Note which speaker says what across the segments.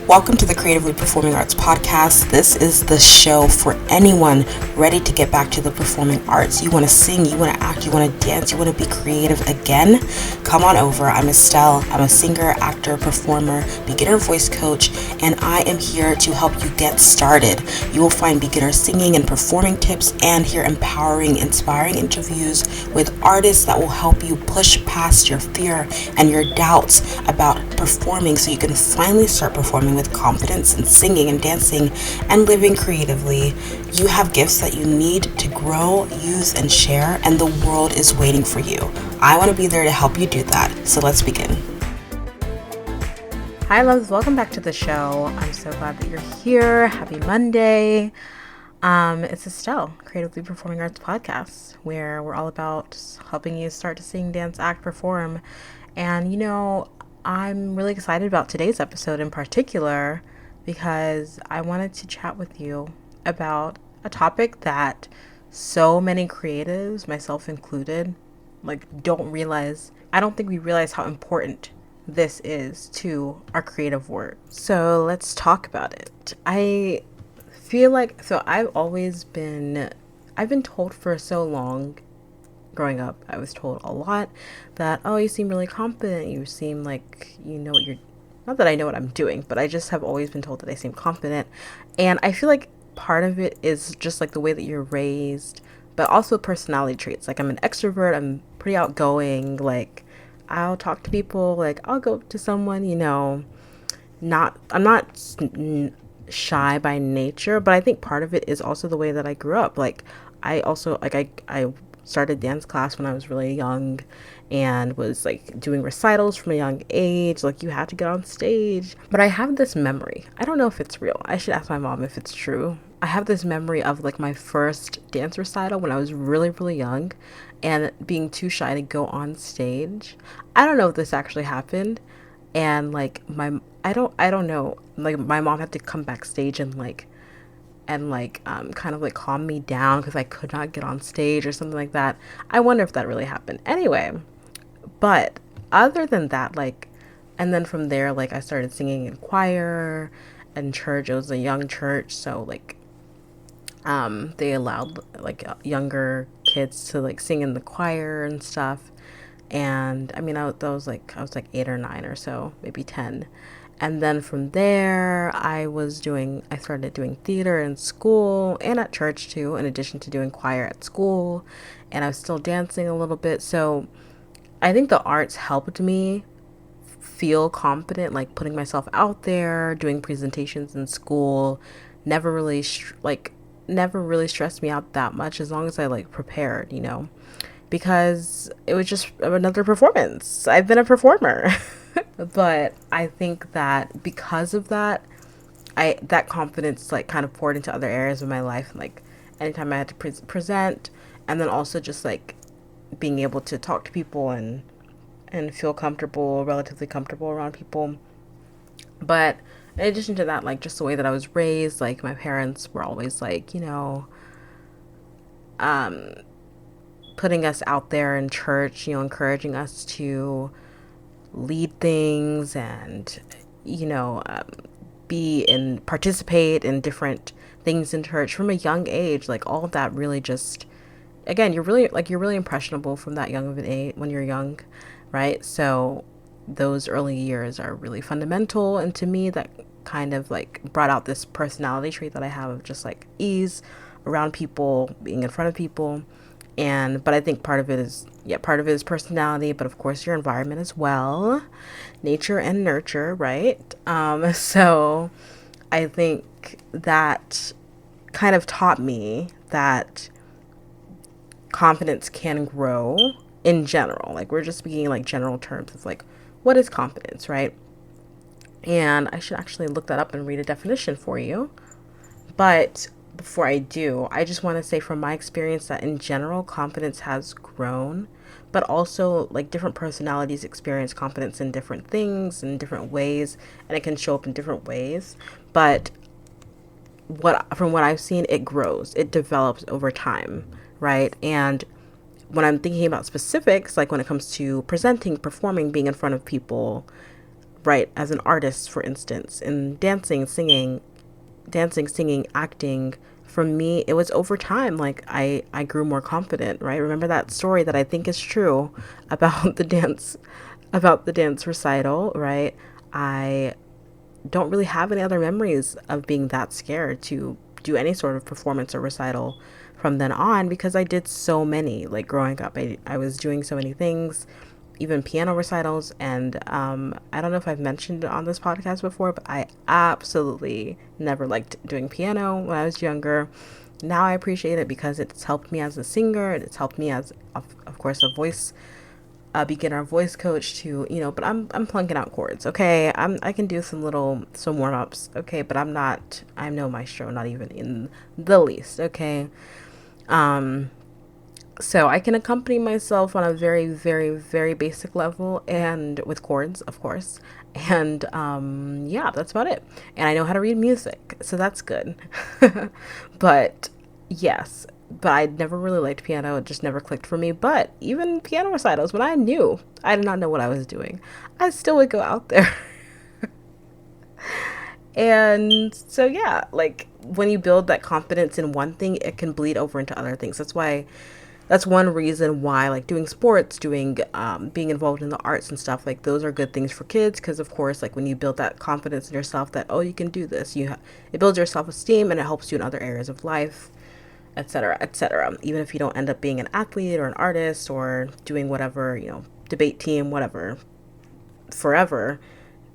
Speaker 1: Welcome to the Creatively Performing Arts Podcast. This is the show for anyone ready to get back to the performing arts. You want to sing, you want to act, you want to dance, you want to be creative again? Come on over. I'm Estelle. I'm a singer, actor, performer, beginner voice coach, and I am here to help you get started. You will find beginner singing and performing tips and hear empowering, inspiring interviews with artists that will help you push past your fear and your doubts about performing so you can finally start performing with confidence and singing and dancing and living creatively. You have gifts that you need to grow, use, and share, and the world is waiting for you. I want to be there to help you do that. So let's begin. Hi loves, welcome back to the show. I'm so glad that you're here. Happy Monday. It's Estelle, Creatively Performing Arts Podcast, where we're all about helping you start to sing, dance, act, perform. And I'm really excited about today's episode in particular because I wanted to chat with you about a topic that so many creatives, myself included, don't realize. I don't think we realize how important this is to our creative work. So let's talk about it. I feel like, I've been told for so long. Growing up, I was told a lot that, oh, you seem really confident. You seem like you know what you're, not that I know what I'm doing, but I just have always been told that I seem confident. And I feel like part of it is just like the way that you're raised, but also personality traits. Like I'm an extrovert, I'm pretty outgoing. Like I'll talk to people, like I'll go up to someone, I'm not shy by nature, but I think part of it is also the way that I grew up. Like I also, I started dance class when I was really young and was like doing recitals from a young age. Like you had to get on stage. But I have this memory. I don't know if it's real. I should ask my mom if it's true. I have this memory of like my first dance recital when I was really, really young and being too shy to go on stage. I don't know if this actually happened. And like I don't know. Like my mom had to come backstage and kind of like calm me down because I could not get on stage or something like that. I wonder if that really happened. Anyway, but other than that, and then from there, I started singing in choir and church. It was a young church, so they allowed younger kids to sing in the choir and stuff. And I mean, I was like 8 or 9 or so, maybe 10. And then from there, I started doing theater in school and at church too, in addition to doing choir at school. And I was still dancing a little bit. So I think the arts helped me feel confident, putting myself out there, doing presentations in school. Never really stressed me out that much as long as I prepared, because it was just another performance. I've been a performer. But I think that because of that, that confidence kind of poured into other areas of my life. Anytime I had to present, and then also just being able to talk to people and feel relatively comfortable around people. But in addition to that, just the way that I was raised, my parents were always putting us out there in church, encouraging us to lead things and participate in different things in church from a young age. All of that really just, again, you're really impressionable from that young of an age when you're young, right? So those early years are really fundamental, and to me that kind of brought out this personality trait that I have of just ease around people, being in front of people. But I think part of it is personality, but of course your environment as well, nature and nurture, right? So I think that kind of taught me that confidence can grow in general. We're just speaking general terms of what is confidence, right? And I should actually look that up and read a definition for you. But before I do, I just want to say from my experience that in general, confidence has grown, but also different personalities experience confidence in different things, in different ways, and it can show up in different ways. But from what I've seen, it grows, it develops over time, right? And when I'm thinking about specifics, when it comes to presenting, performing, being in front of people, right? As an artist, for instance, in dancing, singing, acting, for me, it was over time. Like I grew more confident, right? Remember that story that I think is true about the dance recital, right? I don't really have any other memories of being that scared to do any sort of performance or recital from then on because I did so many. Like growing up, I was doing so many things, even piano recitals. And I don't know if I've mentioned it on this podcast before, but I absolutely never liked doing piano when I was younger. Now I appreciate it because it's helped me as a singer, and it's helped me as, of course, a beginner voice coach to, but I'm plunking out chords, okay? I can do some warm ups, okay, but I'm no maestro, not even in the least, okay? Um, so I can accompany myself on a very, very, very basic level and with chords, of course. And yeah, that's about it. And I know how to read music, so that's good. But yes, but I never really liked piano. It just never clicked for me. But even piano recitals, when I did not know what I was doing, I still would go out there. And so, yeah, like when you build that confidence in one thing, it can bleed over into other things. That's one reason why, like doing sports, doing being involved in the arts and stuff, like those are good things for kids because of course, like when you build that confidence in yourself that, oh, you can do this, it builds your self-esteem and it helps you in other areas of life, etc., etc. Even if you don't end up being an athlete or an artist or doing whatever, debate team, whatever, forever,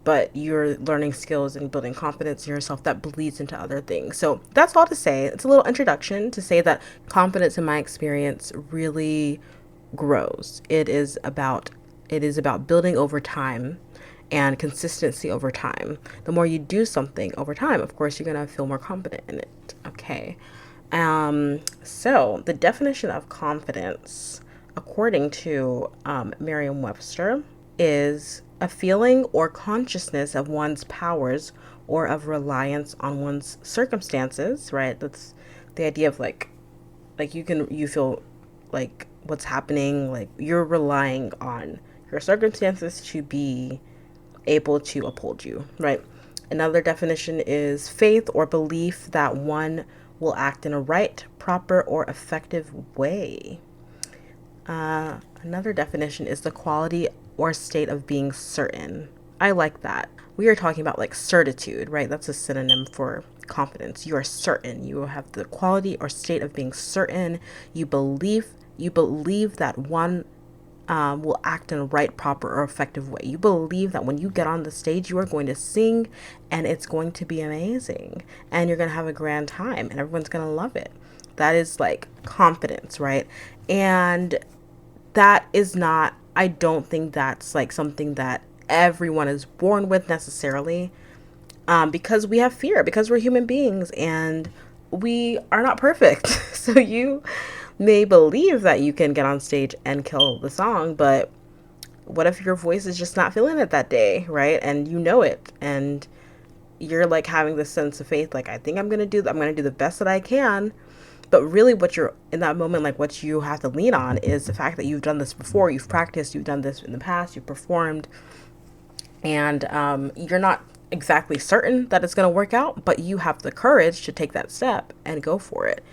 Speaker 1: but you're learning skills and building confidence in yourself that bleeds into other things. So that's all to say. It's a little introduction to say that confidence in my experience really grows. It is about building over time and consistency over time. The more you do something over time, of course, you're going to feel more confident in it. Okay. So the definition of confidence, according to Merriam-Webster, is a feeling or consciousness of one's powers or of reliance on one's circumstances, right? That's the idea of like you feel like what's happening, like you're relying on your circumstances to be able to uphold you, right? Another definition is faith or belief that one will act in a right, proper, or effective way. Another definition is the quality or state of being certain. I like that. We are talking about like certitude, right? That's a synonym for confidence. You are certain. You have the quality or state of being certain. You believe that one will act in a right, proper, or effective way. You believe that when you get on the stage, you are going to sing and it's going to be amazing and you're going to have a grand time and everyone's going to love it. That is like confidence, right? And that is not, I don't think that's like something that everyone is born with necessarily, because we have fear, because we're human beings and we are not perfect. So you may believe that you can get on stage and kill the song, but what if your voice is just not feeling it that day, right? And you know it, and you're like having this sense of faith, like I think I'm gonna do the best that I can. But really what you're in that moment, like what you have to lean on is the fact that you've done this before, you've practiced, you've done this in the past, you've performed, and you're not exactly certain that it's going to work out, but you have the courage to take that step and go for it.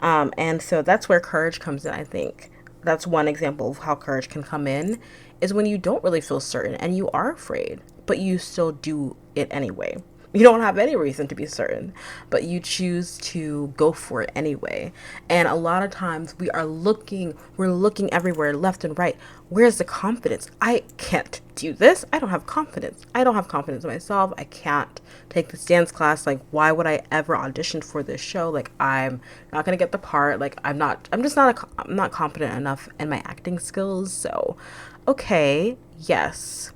Speaker 1: And so that's where courage comes in, I think. That's one example of how courage can come in, is when you don't really feel certain and you are afraid, but you still do it anyway. You don't have any reason to be certain, but you choose to go for it anyway. And a lot of times we're looking everywhere, left and right. Where's the confidence? I can't do this. I don't have confidence. I don't have confidence in myself. I can't take this dance class. Like, why would I ever audition for this show? Like, I'm not going to get the part. Like, I'm not confident enough in my acting skills. So, okay, yes.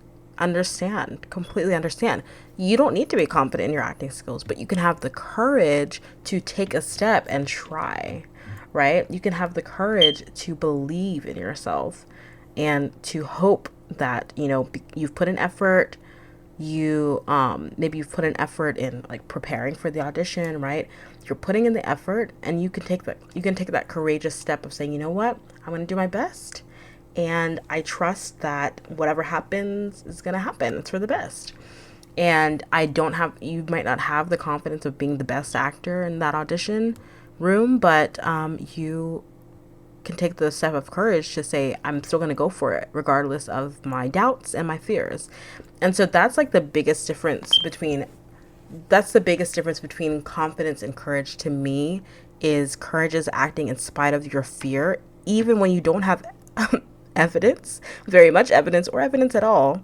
Speaker 1: Completely understand. You don't need to be confident in your acting skills, but you can have the courage to take a step and try, right? You can have the courage to believe in yourself and to hope that, you've put an effort, maybe you've put an effort in like preparing for the audition, right? You're putting in the effort and you can take that courageous step of saying, you know what? I'm going to do my best. And I trust that whatever happens is going to happen. It's for the best. And you might not have the confidence of being the best actor in that audition room, but you can take the step of courage to say, I'm still going to go for it, regardless of my doubts and my fears. And so that's the biggest difference between confidence and courage to me. Is courage is acting in spite of your fear, even when you don't have evidence, very much evidence, or evidence at all.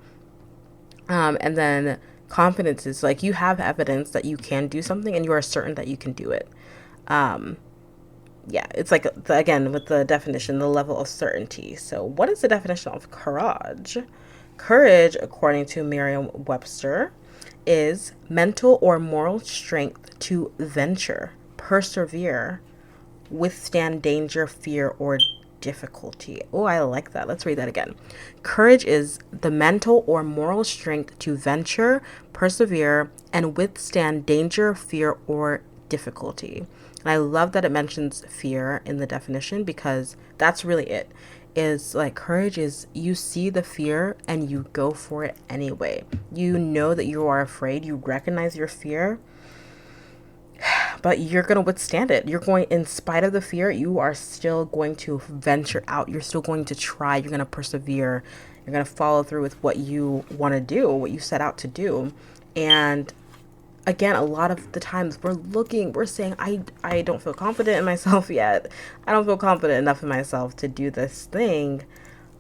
Speaker 1: And then confidence is like you have evidence that you can do something and you are certain that you can do it. Um, yeah, it's like, again, with the definition, the level of certainty. So, what is the definition of courage? Courage, according to Merriam-Webster, is mental or moral strength to venture, persevere, withstand danger, fear, or difficulty. Oh, I like that. Let's read that again. Courage is the mental or moral strength to venture, persevere, and withstand danger, fear, or difficulty. And I love that it mentions fear in the definition, because that's really it. Is like, courage is you see the fear and you go for it anyway. You know that you are afraid, you recognize your fear, but you're going to withstand it. You're going, in spite of the fear, you are still going to venture out. You're still going to try. You're going to persevere. You're going to follow through with what you want to do, what you set out to do. And again, a lot of the times we're saying, I don't feel confident in myself yet. I don't feel confident enough in myself to do this thing.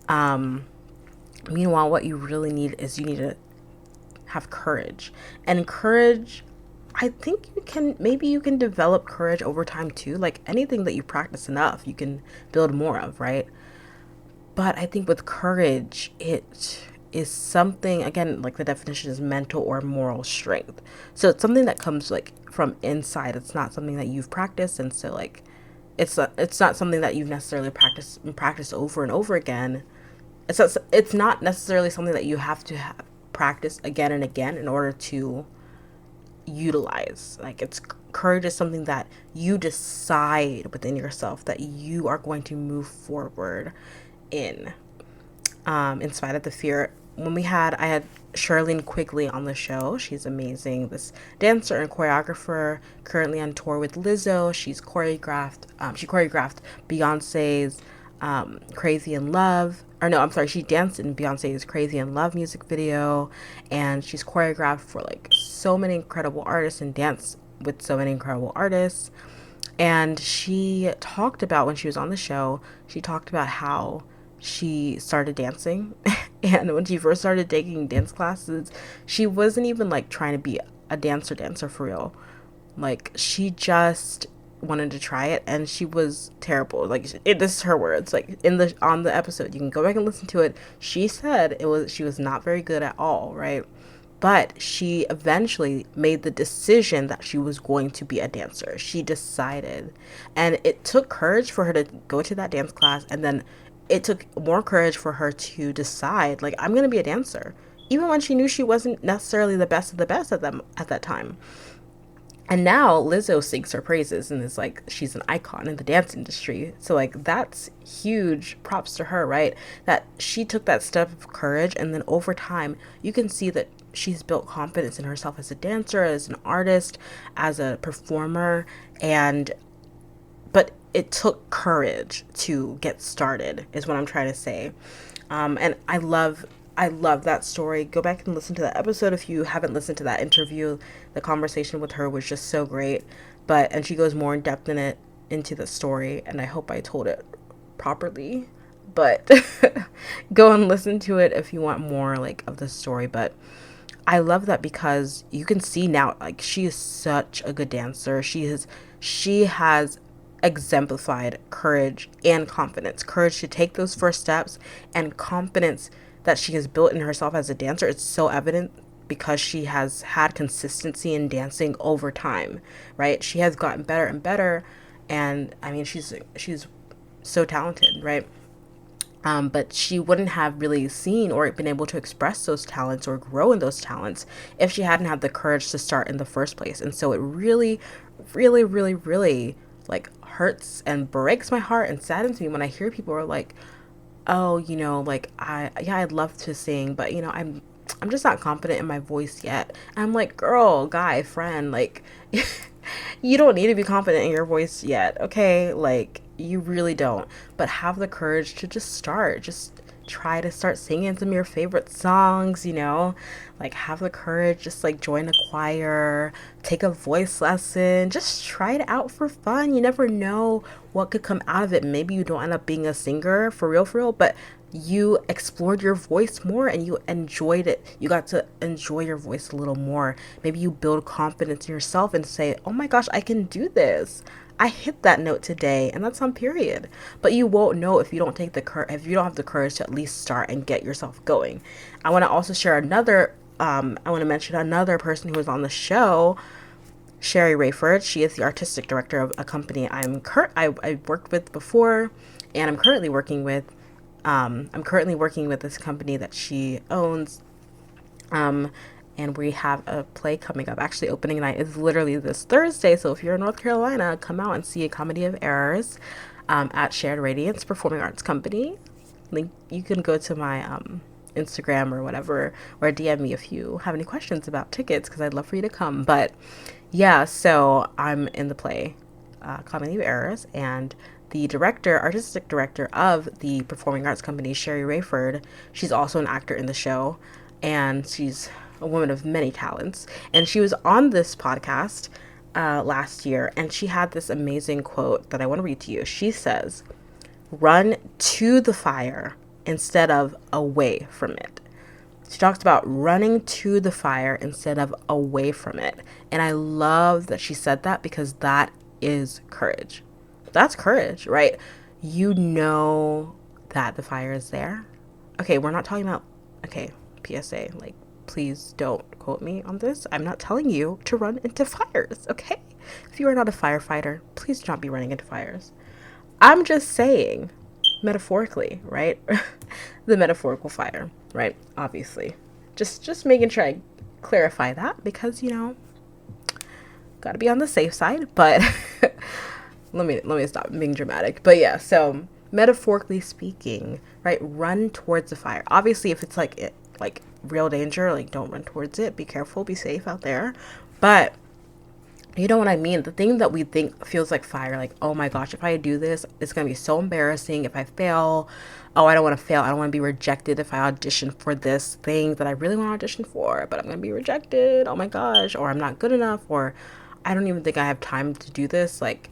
Speaker 1: Meanwhile, what you really need is, you need to have courage. And courage, I think maybe you can develop courage over time too. Like anything that you practice enough, you can build more of, right? But I think with courage, it is something, again, like the definition is mental or moral strength. So it's something that comes like from inside. It's not something that you've practiced. And so like, it's not something that you've necessarily practiced over and over again. It's not necessarily something that you have to practice again and again in order to utilize. Like, it's courage is something that you decide within yourself that you are going to move forward in spite of the fear. I had Charlene Quigley on the show. She's amazing. This dancer and choreographer, currently on tour with Lizzo. She choreographed Beyonce's Crazy in Love. Or no, I'm sorry, she danced in Beyonce's Crazy in Love music video. And she's choreographed for like so many incredible artists and danced with so many incredible artists. And she talked about, when she was on the show, she talked about how she started dancing. And when she first started taking dance classes, she wasn't even like trying to be a dancer for real. Like, she just wanted to try it, and she was terrible. Like, this is her words. Like, on the episode, you can go back and listen to it. She said she was not very good at all, right? But she eventually made the decision that she was going to be a dancer. She decided. And it took courage for her to go to that dance class. And then it took more courage for her to decide, like, I'm going to be a dancer. Even when she knew she wasn't necessarily the best of the best at that time. And now Lizzo sings her praises and is like, she's an icon in the dance industry. So like, that's huge props to her, right? That she took that step of courage, and then over time you can see that she's built confidence in herself as a dancer, as an artist, as a performer. But it took courage to get started, is what I'm trying to say. And I love that story. Go back and listen to that episode if you haven't listened to that interview. The conversation with her was just so great. And she goes more in depth into the story, and I hope I told it properly. But go and listen to it if you want more like of the story. But I love that because you can see now, like, she is such a good dancer. She has exemplified courage and confidence. Courage to take those first steps, and confidence that she has built in herself as a dancer. It's so evident because she has had consistency in dancing over time, right? She has gotten better and better, and I mean, she's so talented, right? But she wouldn't have really seen or been able to express those talents or grow in those talents if she hadn't had the courage to start in the first place. And so it really, really, really, really like hurts and breaks my heart and saddens me when I hear people are like, oh, like yeah, I'd love to sing, but I'm just not confident in my voice yet. And I'm like, girl, guy, friend, like you don't need to be confident in your voice yet, okay? Like you really don't. But have the courage to just start. Just try to start singing some of your favorite songs. Like have the courage, just like join a choir, take a voice lesson, just try it out for fun. You never know what could come out of it. Maybe you don't end up being a singer for real, but you explored your voice more and you enjoyed it. You got to enjoy your voice a little more. Maybe you build confidence in yourself and say, oh my gosh, I can do this. I hit that note today, and that's on period. But you won't know if you don't if you don't have the courage to at least start and get yourself going. I want to also share I want to mention another person who was on the show, Sherry Rayford. She is the artistic director of a company I worked with before, and I'm currently working with this company that she owns. And we have a play coming up. Actually, opening night is literally this Thursday. So if you're in North Carolina, come out and see A Comedy of Errors at Shared Radiance Performing Arts Company. Link. You can go to my Instagram or whatever, or DM me if you have any questions about tickets, because I'd love for you to come. But yeah, so I'm in the play Comedy of Errors, and the artistic director of the Performing Arts Company, Sherry Rayford, she's also an actor in the show, and she's a woman of many talents. And she was on this podcast last year, and she had this amazing quote that I want to read to you. She says, run to the fire instead of away from it. She talks about running to the fire instead of away from it. And I love that she said that, because that is courage. That's courage, right? You know that the fire is there. Okay, we're not talking about, okay, PSA, like, please don't quote me on this. I'm not telling you to run into fires, okay? If you are not a firefighter, please do not be running into fires. I'm just saying, metaphorically, right? The metaphorical fire, right? Obviously. Just making sure I clarify that, because, gotta be on the safe side, but let me stop being dramatic. But yeah, so metaphorically speaking, right? Run towards the fire. Obviously, if it's like real danger, like don't run towards it. Be careful, be safe out there. But you know what I mean? The thing that we think feels like fire, like, oh my gosh, if I do this, it's going to be so embarrassing if I fail. Oh, I don't want to fail. I don't want to be rejected if I audition for this thing that I really want to audition for, but I'm going to be rejected. Oh my gosh. Or I'm not good enough, or I don't even think I have time to do this. Like,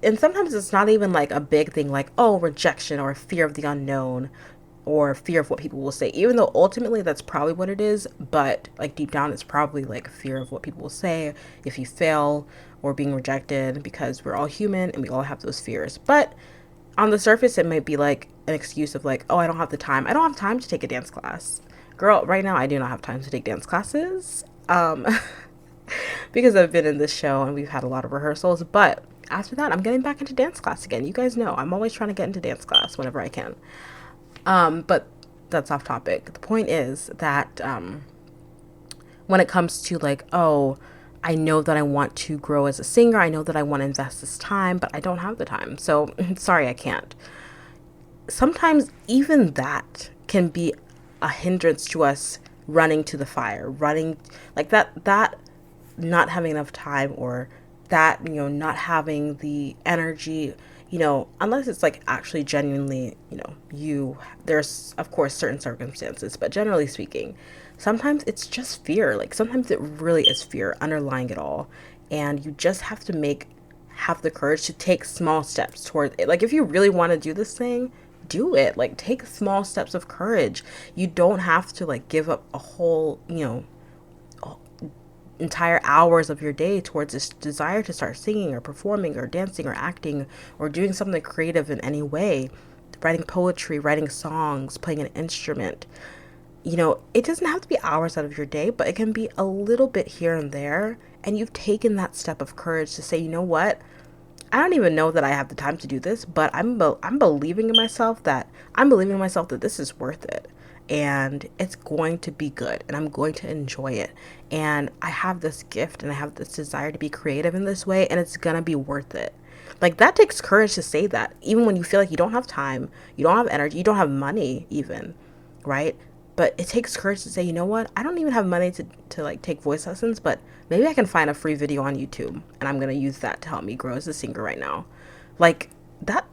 Speaker 1: and sometimes it's not even like a big thing, like, oh, rejection or fear of the unknown or fear of what people will say, even though ultimately that's probably what it is. But like deep down, it's probably like fear of what people will say if you fail, or being rejected, because we're all human and we all have those fears. But on the surface, it might be like an excuse of like, oh, I don't have the time. I don't have time to take a dance class. Girl, right now I do not have time to take dance classes. Because I've been in this show and we've had a lot of rehearsals. But after that, I'm getting back into dance class again. You guys know I'm always trying to get into dance class whenever I can. But that's off topic. The point is that when it comes to like, oh, I know that I want to grow as a singer, I know that I want to invest this time, but I don't have the time. So sorry, I can't. Sometimes even that can be a hindrance to us running to the fire, running like that not having enough time, or that, not having the energy, unless it's like actually genuinely, there's of course certain circumstances, but generally speaking, sometimes it's just fear. Like sometimes it really is fear underlying it all. And you just have to have the courage to take small steps toward it. Like if you really want to do this thing, do it. Like take small steps of courage. You don't have to like give up a whole, entire hours of your day towards this desire to start singing or performing or dancing or acting or doing something creative in any way, writing poetry, writing songs, playing an instrument. It doesn't have to be hours out of your day, but it can be a little bit here and there. And you've taken that step of courage to say, you know what? I don't even know that I have the time to do this, but I'm believing in myself that this is worth it. And it's going to be good, and I'm going to enjoy it. And I have this gift and I have this desire to be creative in this way, and it's gonna be worth it. Like, that takes courage to say that, even when you feel like you don't have time, you don't have energy, you don't have money even, right? But it takes courage to say, you know what, I don't even have money to like take voice lessons, but maybe I can find a free video on YouTube and I'm gonna use that to help me grow as a singer right now. Like that,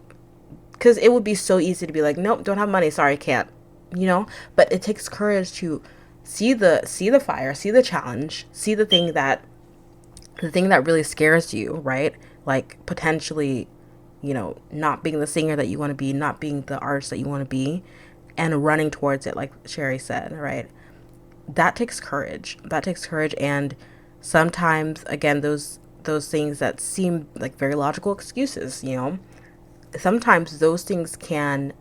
Speaker 1: because it would be so easy to be like, nope, don't have money, sorry, can't, you know. But it takes courage to see the fire, see the challenge, see the thing that really scares you, right? Like potentially, not being the singer that you want to be, not being the artist that you want to be, and running towards it, like Sherry said, right? That takes courage. That takes courage, and sometimes, again, those things that seem like very logical excuses, sometimes those things can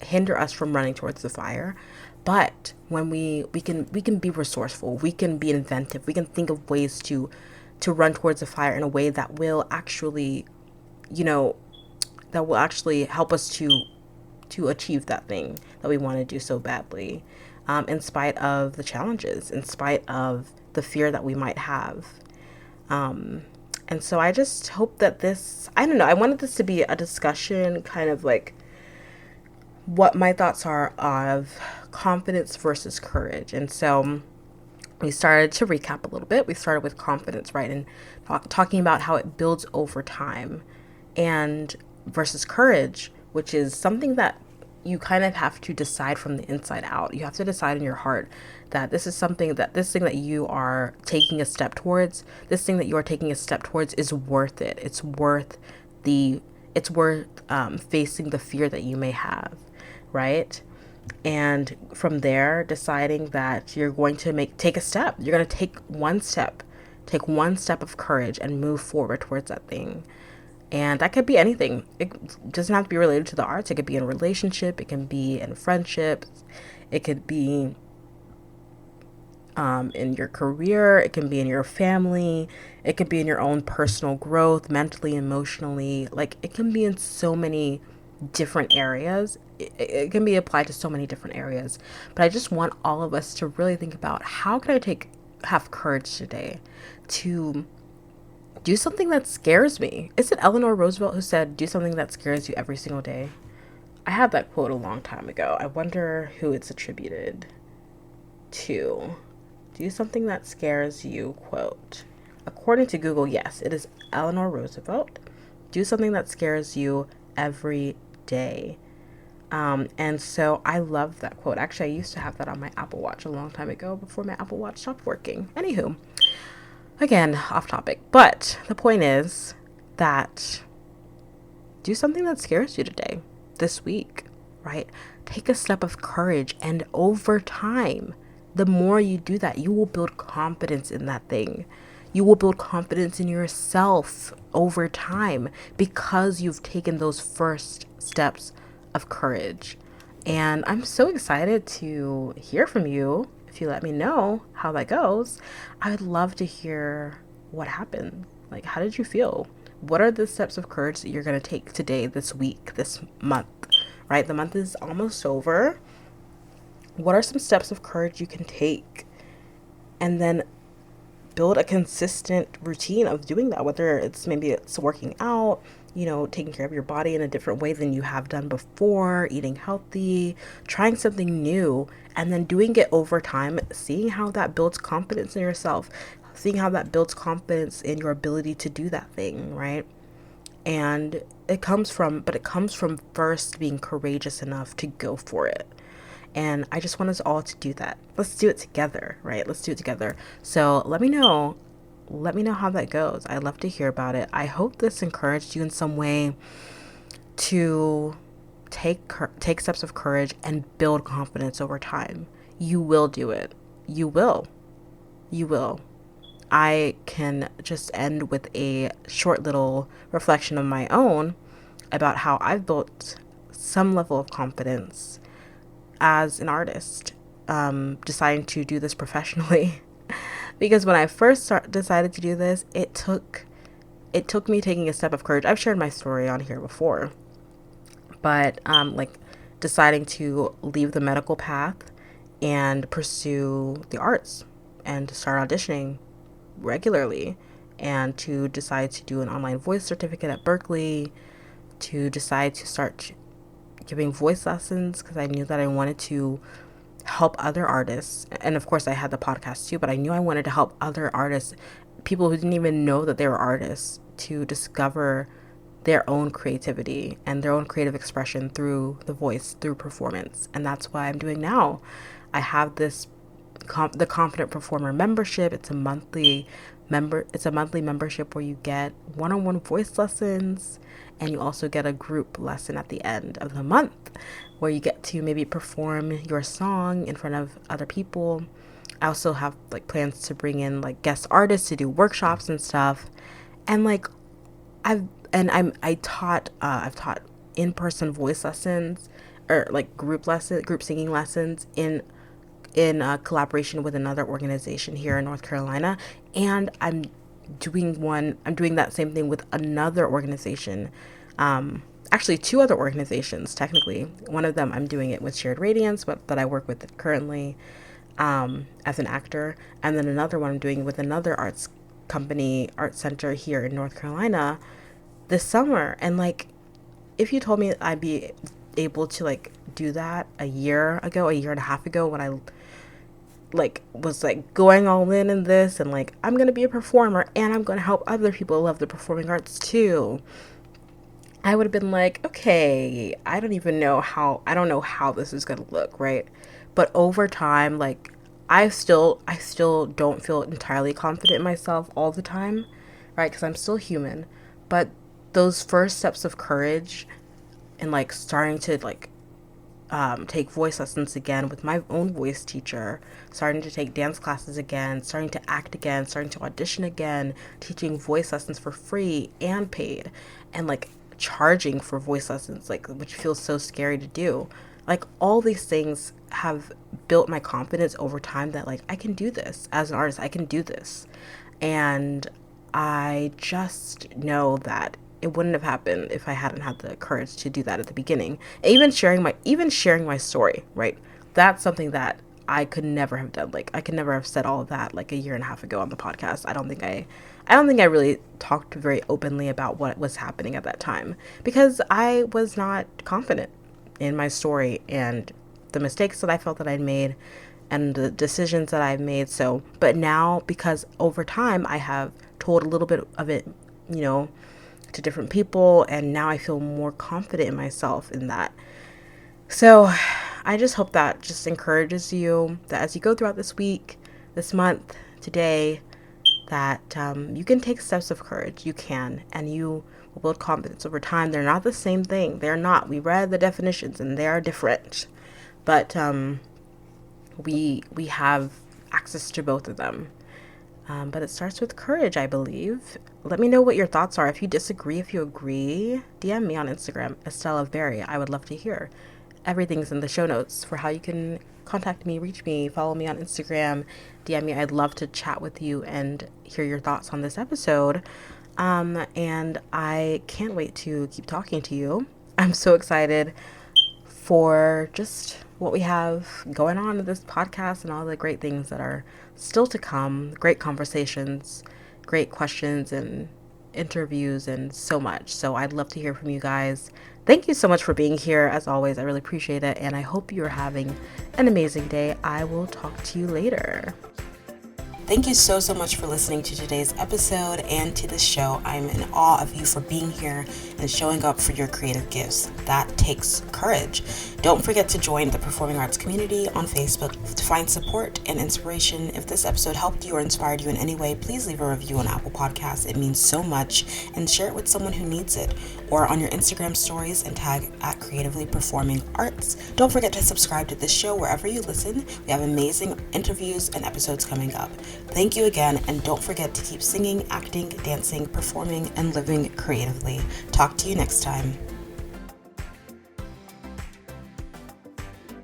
Speaker 1: hinder us from running towards the fire. But when we can be resourceful, we can be inventive, we can think of ways to run towards the fire in a way that will actually, you know, help us to achieve that thing that we want to do so badly, in spite of the challenges, in spite of the fear that we might have. Um, and so I just hope that I don't know, I wanted this to be a discussion, kind of like what my thoughts are of confidence versus courage. And so we started to recap a little bit. We started with confidence, right? And talking about how it builds over time, and versus courage, which is something that you kind of have to decide from the inside out. You have to decide in your heart that this thing that you are taking a step towards, is worth it. It's worth facing the fear that you may have, right? And from there, deciding that you're going to take a step. You're going to take one step of courage and move forward towards that thing. And that could be anything. It doesn't have to be related to the arts. It could be in a relationship. It can be in friendships. It could be in your career. It can be in your family. It could be in your own personal growth, mentally, emotionally. Like, it can be in so many different areas. It can be applied to so many different areas. But I just want all of us to really think about, how can I have courage today to do something that scares me? Is it Eleanor Roosevelt who said, do something that scares you every single day? I had that quote a long time ago. I wonder who it's attributed to. Do something that scares you, quote. According to Google, yes, it is Eleanor Roosevelt. Do something that scares you every day. And so I love that quote. Actually, I used to have that on my Apple Watch a long time ago, before my Apple Watch stopped working. Anywho, again, off topic. But the point is that do something that scares you today, this week, right? Take a step of courage, and over time, the more you do that, you will build confidence in that thing. You will build confidence in yourself over time, because you've taken those first steps of courage. And I'm so excited to hear from you. If you let me know how that goes, I would love to hear what happened. Like, how did you feel? What are the steps of courage that you're going to take today, this week, this month, right? The month is almost over. What are some steps of courage you can take? And then build a consistent routine of doing that, whether it's working out, taking care of your body in a different way than you have done before, eating healthy, trying something new, and then doing it over time, seeing how that builds confidence in yourself, seeing how that builds confidence in your ability to do that thing, right? And it comes from first being courageous enough to go for it. And I just want us all to do that. Let's do it together, right? Let's do it together. So let me know how that goes. I'd love to hear about it. I hope this encouraged you in some way to take steps of courage and build confidence over time. You will do it. You will. I can just end with a short little reflection of my own about how I've built some level of confidence as an artist, deciding to do this professionally. Because when I first decided to do this, it took me taking a step of courage. I've shared my story on here before, but like deciding to leave the medical path and pursue the arts, and to start auditioning regularly, and to decide to do an online voice certificate at Berkeley, to decide to start giving voice lessons because I knew that I wanted to help other artists. And of course, I had the podcast too, but I knew I wanted to help other artists, people who didn't even know that they were artists, to discover their own creativity and their own creative expression through the voice, through performance. And that's what I'm doing now. I have this the Confident Performer membership. It's a monthly membership where you get one-on-one voice lessons, and you also get a group lesson at the end of the month where you get to maybe perform your song in front of other people. I also have like plans to bring in like guest artists to do workshops and stuff. And like I've taught in-person voice lessons, or like group singing lessons in collaboration with another organization here in North Carolina. And I'm doing that same thing with another organization. Actually, two other organizations, technically. One of them, I'm doing it with Shared Radiance, that I work with currently as an actor. And then another one I'm doing with another arts center here in North Carolina this summer. And like, if you told me I'd be able to like do that a year and a half ago, when I like was like going all in this, and like I'm gonna be a performer and I'm gonna help other people love the performing arts too, I would have been like, okay, I don't know how this is gonna look, right? But over time, like I still don't feel entirely confident in myself all the time, right? Because I'm still human. But those first steps of courage and like starting to like take voice lessons again with my own voice teacher, starting to take dance classes again, starting to act again, starting to audition again, teaching voice lessons for free and paid, and like charging for voice lessons, like, which feels so scary to do. Like all these things have built my confidence over time that like I can do this as an artist. I can do this. And I just know that it wouldn't have happened if I hadn't had the courage to do that at the beginning. Even sharing my story, right? That's something that I could never have done. Like I could never have said all of that like a year and a half ago on the podcast. I don't think I really talked very openly about what was happening at that time, because I was not confident in my story and the mistakes that I felt that I'd made and the decisions that I've made. So, but now, because over time I have told a little bit of it, to different people, and now I feel more confident in myself in that. So I just hope that just encourages you, that as you go throughout this week, this month, today, that you can take steps of courage. You can, and you will build confidence over time. They're not the same thing. They're not. We read the definitions and they are different, but we have access to both of them. But it starts with courage, I believe. Let me know what your thoughts are. If you disagree, if you agree, DM me on Instagram, Estelle of Berry. I would love to hear. Everything's in the show notes for how you can contact me, reach me, follow me on Instagram, DM me. I'd love to chat with you and hear your thoughts on this episode. And I can't wait to keep talking to you. I'm so excited for just what we have going on in this podcast and all the great things that are still to come. Great conversations, great questions and interviews, and so much. So I'd love to hear from you guys. Thank you so much for being here. As always, I really appreciate it. And I hope you're having an amazing day. I will talk to you later. Thank you so much for listening to today's episode and to this show. I'm in awe of you for being here and showing up for your creative gifts. That takes courage. Don't forget to join the performing arts community on Facebook to find support and inspiration. If this episode helped you or inspired you in any way, please leave a review on Apple Podcasts. It means so much, and share it with someone who needs it, or on your Instagram stories and tag at Creatively Performing Arts. Don't forget to subscribe to this show wherever you listen. We have amazing interviews and episodes coming up. Thank you again, and don't forget to keep singing, acting, dancing, performing, and living creatively. Talk to you next time.